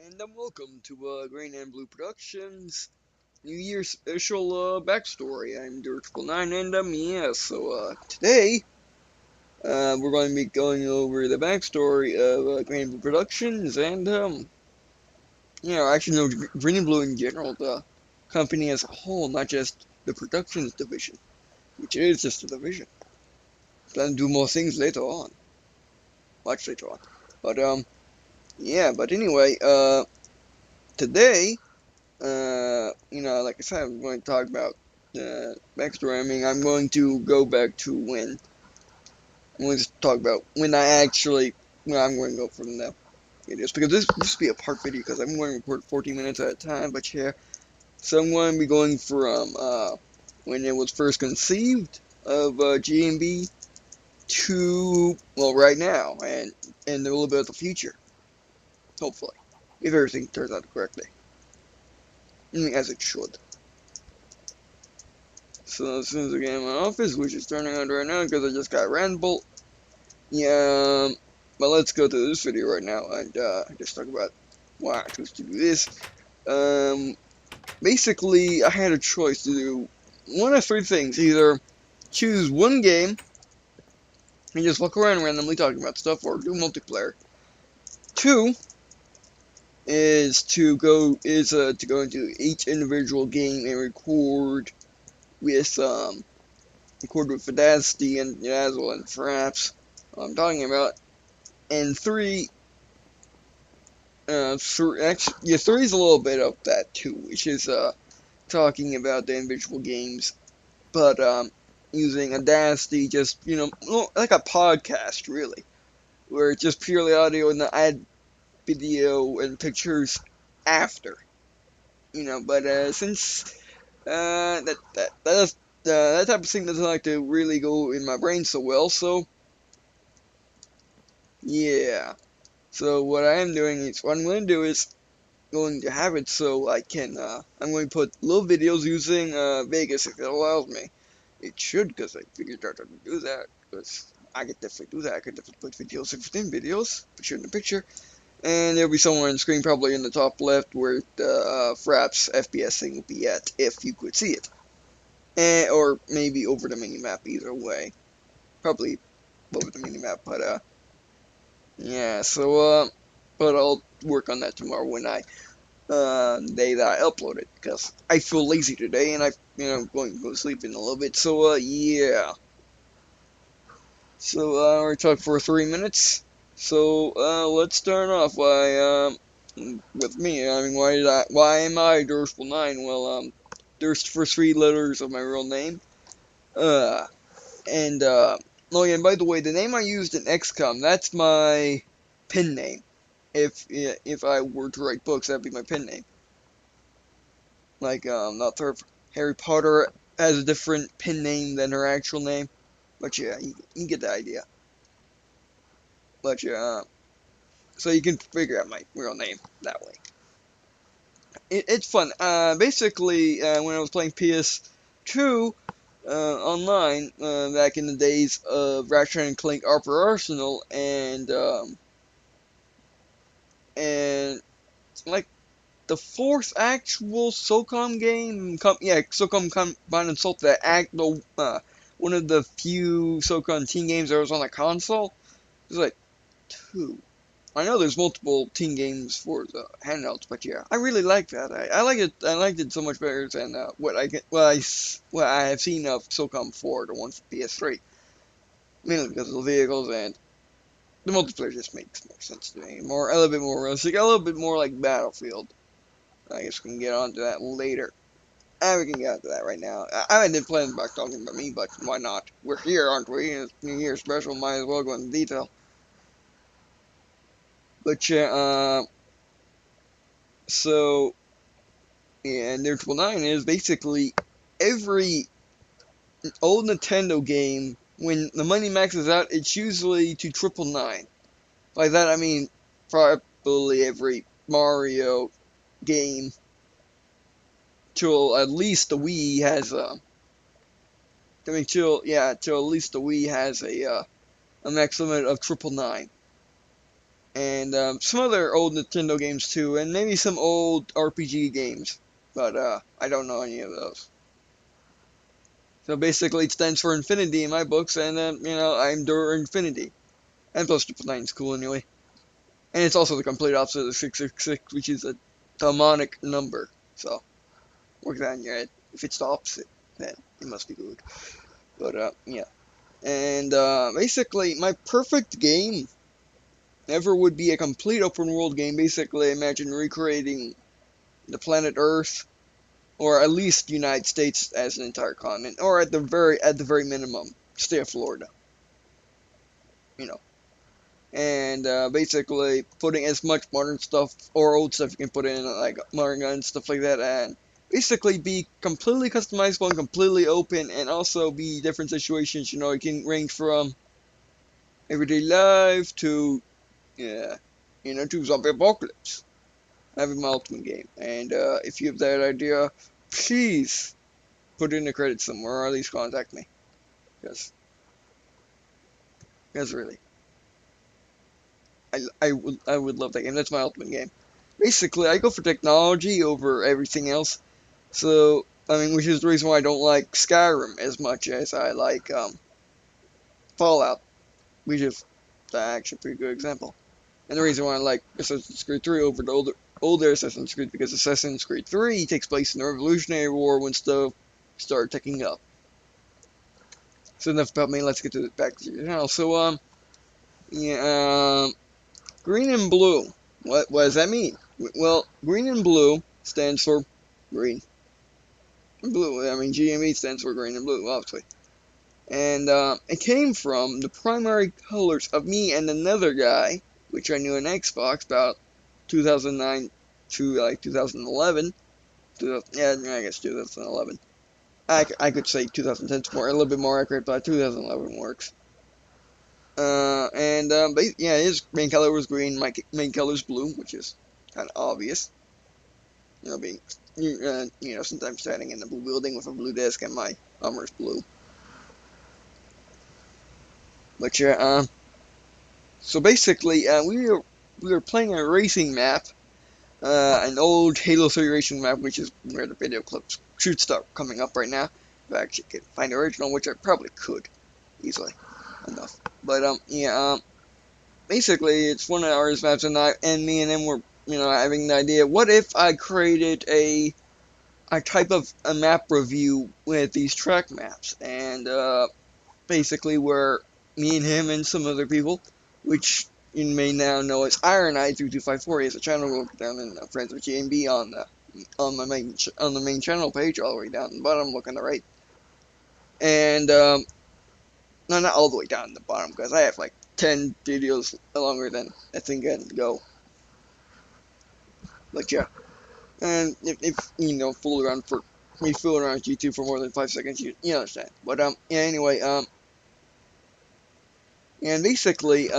And welcome to Green&Blue Productions New Year special backstory. I'm Dirk9 and today we're going to be going over the backstory of Green&Blue Productions and actually no, Green&Blue in general, the company as a whole, not just the productions division, which is just a division. Plan to do more things later on, much later on. But but anyway, today. Like I said, I'm going to talk about backstory. I mean, I'm going to go back to when. I'm going to talk about when I actually. Well, I'm going to go from the videos because this will be a part video because I'm going to record 14 minutes at a time. But yeah, so I'm going to be going from when it was first conceived of GMB to right now and a little bit of the future. Hopefully, if everything turns out correctly, as it should. So as soon as I get in my office, which is turning on right now because I just got Ramble, yeah, but let's go to this video right now and just talk about why I chose to do this. Um, Basically, I had a choice to do one of three things. Either choose one game and just walk around randomly talking about stuff, or do multiplayer. Two is to go into each individual game and with record with Fidacity and Yazzel and Fraps I'm talking about. And three is a little bit of that too, which is talking about the individual games, but using Audacity, just like a podcast really, where it's just purely audio and I add video and pictures after, But since that type of thing doesn't like to really go in my brain so well, so yeah. So what I'm going to do is going to have it so I can, I'm going to put little videos using Vegas if it allows me. It should, because I figured out how to do that, because I could definitely do that. I could definitely put videos within videos, picture in the picture, and there'll be somewhere on the screen, probably in the top left, where the Fraps FPS thing will be at, if you could see it. Or maybe over the mini-map, either way. Probably over the mini-map, but, yeah, so, but I'll work on that tomorrow when I day that I uploaded because I feel lazy today and going to go sleep in a little bit. So yeah. So we're talking for 3 minutes. So let's start off by with me. I mean, why am I Durstful9? Well, there's the first three letters of my real name. Uh, and oh yeah, and by the way, the name I used in XCOM, that's my pen name. If I were to write books, that'd be my pen name. Like, not her, Harry Potter has a different pen name than her actual name. But yeah, you get the idea. But yeah, so you can figure out my real name that way. It's fun. Basically, when I was playing PS2 online back in the days of Ratchet and Clank Arthur Arsenal, and like the fourth actual SOCOM game, SOCOM Combined Assault, one of the few SOCOM teen games that was on a console. There's like two. I know there's multiple teen games for the handhelds, but yeah, I really like that. I like it. I liked it so much better than what I have seen of SOCOM 4, the one for PS3. Mainly because of the vehicles and the multiplayer just makes more sense to me. A little bit more realistic, a little bit more like Battlefield. I guess we can get on to that later. We can get onto that right now. I didn't plan about talking about me, but why not? We're here, aren't we? It's New Year's special, might as well go into detail. But yeah, so, yeah, and Triple Nine is basically every old Nintendo game, when the money maxes out, it's usually to 999. By that I mean probably every Mario game till at least the Wii has till at least the Wii has a max limit of 999. and some other old Nintendo games too, and maybe some old RPG games, but I don't know any of those. So basically, it stands for infinity in my books, and I endure infinity. And plus, 999 is cool anyway. And it's also the complete opposite of 666, which is a demonic number. So work that in your head. If it's the opposite, then it must be good. But yeah. And basically, my perfect game ever would be a complete open world game. Basically, imagine recreating the planet Earth, or at least United States as an entire continent, or at the very minimum, state of Florida. You know, and basically putting as much modern stuff or old stuff you can put in, like modern guns, stuff like that, and basically be completely customizable and completely open, and also be different situations. It can range from everyday life to, yeah, to zombie apocalypse. Having my ultimate game, and if you have that idea, please put it in the credits somewhere, or at least contact me, because really, I would love that game. That's my ultimate game. Basically, I go for technology over everything else. So, I mean, which is the reason why I don't like Skyrim as much as I like Fallout, which is actually a pretty good example. And the reason why I like Assassin's Creed 3 over the older Assassin's Creed, because Assassin's Creed 3 takes place in the Revolutionary War when stuff started ticking up. So enough about me. Let's get to back to your channel. So yeah, Green and Blue. What does that mean? Well, Green and Blue stands for green and blue. I mean, GME stands for green and blue, obviously. And it came from the primary colors of me and another guy, which I knew in Xbox about 2009 to like 2011. Yeah, I guess 2011. I could say 2010 is a little bit more accurate, but 2011 works. Yeah, his main color was green. My main color is blue, which is kind of obvious. Being sometimes standing in a blue building with a blue desk, and my armor is blue. But yeah, so basically, we were playing a racing map, an old Halo 3 racing map, which is where the video clips should start coming up right now. If I actually could find the original, which I probably could easily enough. But yeah, basically, it's one of our maps, and me and him were having the idea. What if I created a type of a map review with these track maps, and basically where me and him and some other people, which you may now know as Iron Eye 3254, he has a channel. Look down in Friends with GMB on the main channel page, all the way down the bottom. Look on the right, and no, not all the way down the bottom, because I have like 10 videos longer than I think I can go. But yeah, and if fool around G2 for more than 5 seconds, you understand. But yeah, anyway, and basically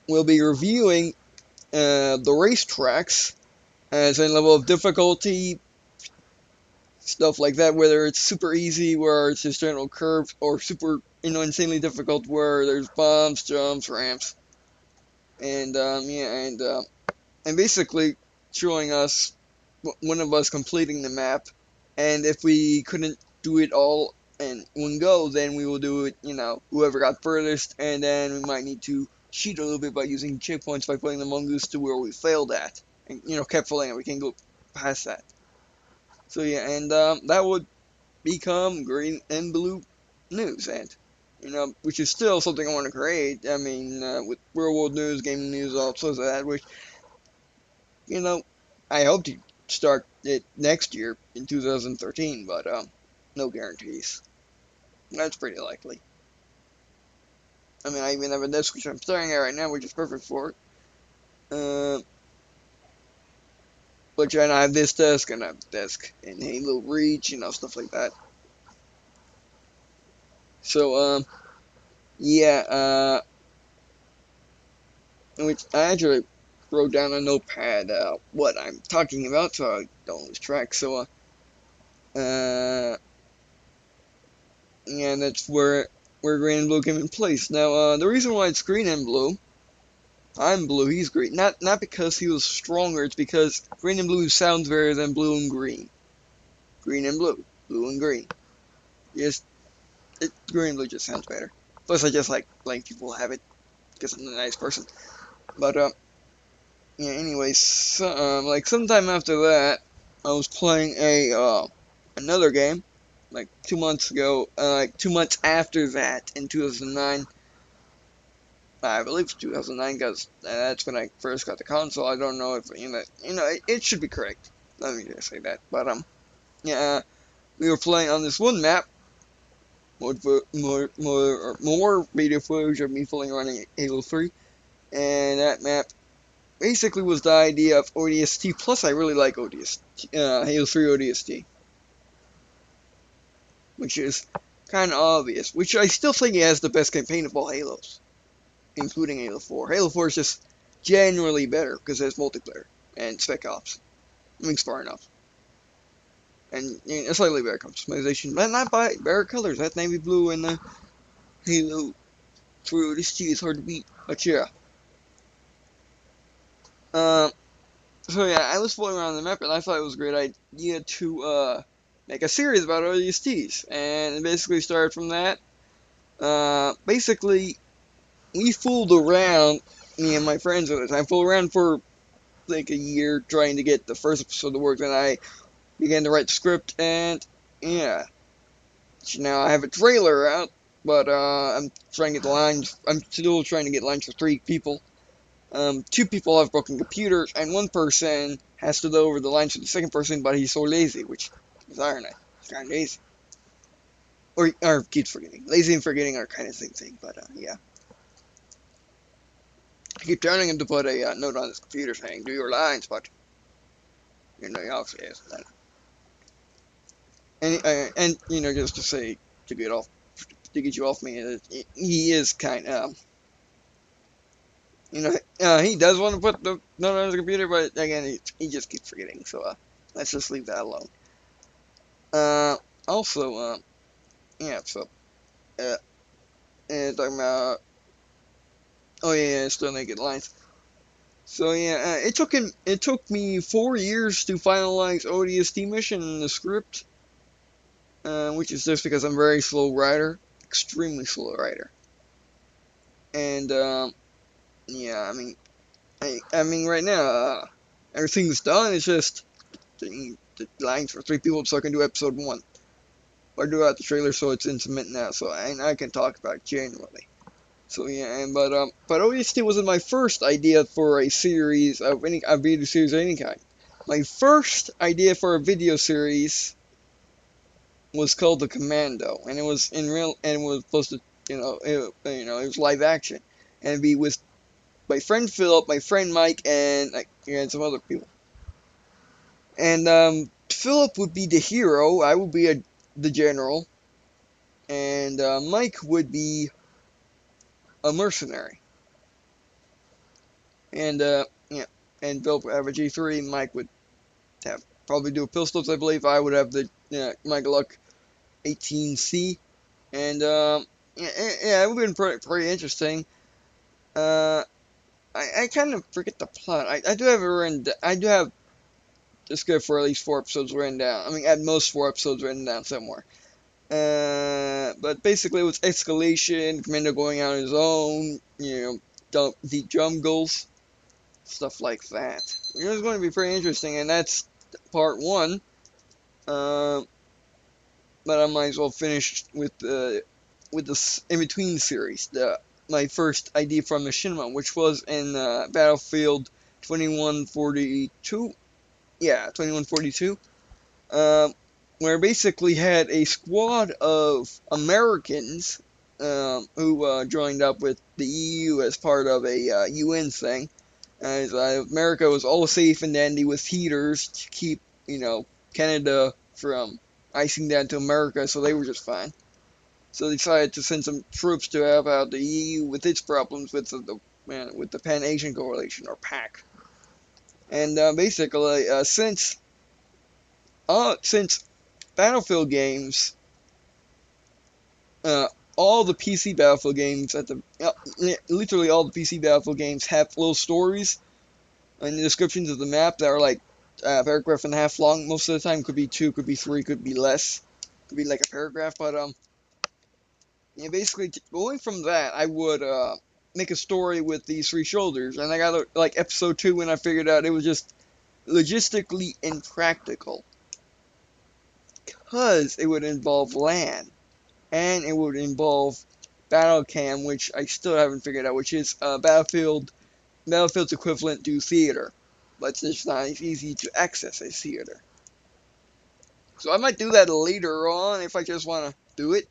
we'll be reviewing the racetracks as a level of difficulty, stuff like that, whether it's super easy where it's just general curves, or super insanely difficult where there's bumps, jumps, ramps, and yeah, and basically showing us one of us completing the map, and if we couldn't do it all in one go, then we will do it, whoever got furthest, and then we might need to cheat a little bit by using checkpoints, by putting the mongoose to where we failed at, and kept failing, and we can go past that. So yeah, and that would become Green and Blue news, and which is still something I want to create. I mean, with real world news, gaming news, all sorts of that, which I hope to start it next year in 2013, but no guarantees. That's pretty likely. I mean, I even have a desk which I'm staring at right now, which is perfect for it. But yeah, and I have this desk, and I have a desk in Halo Reach, stuff like that. So, yeah, which I actually wrote down a notepad what I'm talking about, so I don't lose track. So, yeah, that's where Green and Blue came in place. Now, the reason why it's Green and Blue I'm blue, he's green. Not because he was stronger, it's because green and blue sounds better than blue and green. Green and blue. Blue and green. Yes, green and blue just sounds better. Plus, I just like letting people have it because I'm a nice person. But, yeah, anyways, so, like, sometime after that, I was playing another game, like, 2 months ago, like, 2 months after that, in 2009. I believe it's 2009, because that's when I first got the console. I don't know if, it should be correct. Let me just say that. But, yeah, we were playing on this one map, more video footage of me fully running Halo 3, and that map basically was the idea of ODST, plus I really like Halo 3 ODST, which is kind of obvious, which I still think it has the best campaign of all Halos, including Halo 4. Halo 4 is just genuinely better, because it has multiplayer, and Spec Ops, Sparring Ops, and a slightly better customization, but not by better colors. That navy blue and the Halo 3 ODST is hard to beat, but yeah. Um, So yeah, I was floating around the map, and I thought it was a great idea to make a series about ODSTs, and it basically started from that. Basically, we fooled around, me and my friends at the time, fooled around for like a year trying to get the first episode to work, then I began to write the script, and yeah. So now I have a trailer out, but I'm trying to get the lines, I'm still trying to get lines for 3 people. 2 people have broken computers, and 1 person has to go over the lines to the second person, but he's so lazy, which is irony. He's kind of lazy. Or keeps forgetting. Lazy and forgetting are kind of the same thing, but yeah. I keep telling him to put a note on his computer saying, do your lines, but, he obviously hasn't done it. And, just to say, to get you off me, he is kind of, he does want to put the note on his computer, but again, he just keeps forgetting, so, let's just leave that alone. Also, yeah, so, and talking about, oh yeah, still naked lines. So yeah, it took me 4 years to finalize ODST mission in the script, which is just because I'm a very slow writer, extremely slow writer. And, yeah, I mean, right now, everything's done, it's just, the lines for 3 people so I can do episode 1. Or do out the trailer so it's intimate now, so I can talk about it genuinely. So yeah, but ODST wasn't my first idea for a series of a video series of any kind. My first idea for a video series was called The Commando, and it was supposed to, it was live action, and it'd be with my friend Philip, my friend Mike, and some other people. And Philip would be the hero, I would be the general, and Mike would be a mercenary. And yeah, and Philip would have a G3, Mike would have probably do pistols, I believe. I would have the Mike Luck 18C, and yeah, it would have been pretty interesting. I kind of forget the plot. I do have it written. I do have the script for at least 4 episodes written down. I mean, at most 4 episodes written down somewhere. But basically, it was escalation, Commando going out on his own, deep jungles, stuff like that. It was going to be pretty interesting, and that's part 1. But I might as well finish with the in-between series, my first idea from Machinima, which was in Battlefield 2142. Yeah, 2142. Where I basically had a squad of Americans who joined up with the EU as part of a UN thing. As America was all safe and dandy with heaters to keep, Canada from icing down to America, so they were just fine. So they decided to send some troops to help out the EU with its problems with the Pan-Asian Coalition, or PAC. And basically, since Battlefield games, all the PC Battlefield games literally all the PC Battlefield games have little stories in the descriptions of the map that are like a paragraph and a half long. Most of the time, could be two, could be three, could be less, could be like a paragraph. But yeah, basically going from that, I would make a story with these three shoulders, and I got like episode 2 when I figured out it was just logistically impractical because it would involve LAN and it would involve battle cam, which I still haven't figured out, which is Battlefield's equivalent to theater, but it's just not as easy to access as theater. So I might do that later on if I just want to do it,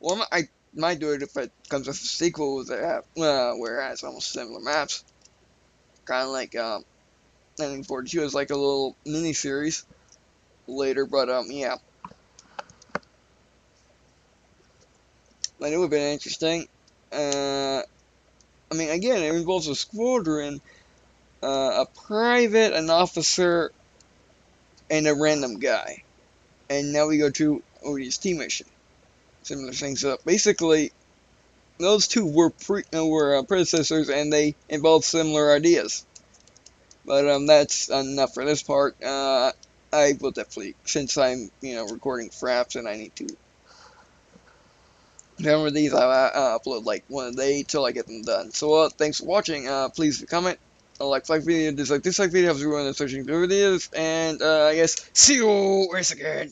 or I might do it if it comes with a sequel that where it has almost similar maps, kind of like 1942 is like a little mini series later. But yeah, but it would have been interesting. I mean, again, it involves a squadron, a private, an officer, and a random guy. And now we go to Odie's team mission. Similar things. So basically, those two were predecessors, and they involved similar ideas. But that's enough for this part. I will definitely, since I'm recording fraps and I need to remember these, I'll upload like one a day till I get them done. So thanks for watching. Please comment, like video, dislike video, helps everyone that's searching for videos, and I guess see you once again.